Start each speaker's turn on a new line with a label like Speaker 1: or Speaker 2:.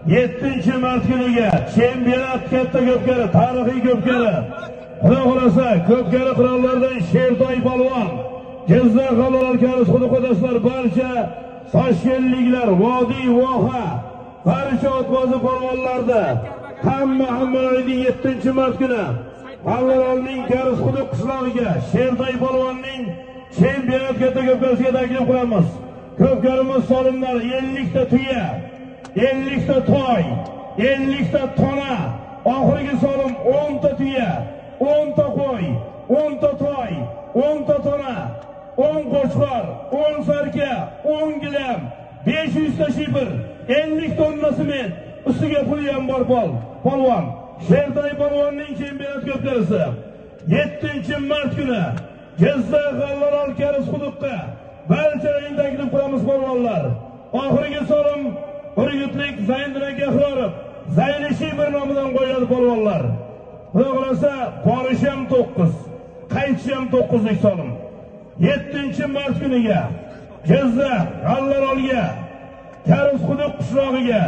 Speaker 1: 7-mart kuniga chempionat katta ko'pkari, tarixiy ko'pkari. Xudo xolasa ko'pkari qirollardan Shertoy polvon, Jizzax halol quduqdoshlar, barcha Toshkentliklar, Vodiy voha, barcha otbozi polvonlarda hamma 7-mart kuni Halolning Karisquduq qishlog'iga Shertoy polvonning chempionat katta ko'pkariga taklif qilamiz. Ko'pkarimiz solimlar 50 ta tuya, 50 ta toy, 50 ta tona, oxirgi solim 10 ta tuya, 10 ta qo'y, 10 ta toy, 10 ta tona, 10 qo'chqor, 10 sarka, 10 gilam, 500 ta shipir, 50 tonna sement, ustiga puli ham bor polvon. Shertoy polvonning chempionat ko'pkarisi 7-mart kuni Jizzax Halol Karisquduqqa barchalarni taklif qilamiz polvonlar. Oxirgi so'rim Urgutlik Zayniddin aka Ahrorov, Zaynishi bir nomidan qo'yiladi polvonlar. Xudo xolasa borish ham 9, qaytish ham 9lik so'rim. 7-mart kuniga Jizzax Halolga Karisquduq qishlog'iga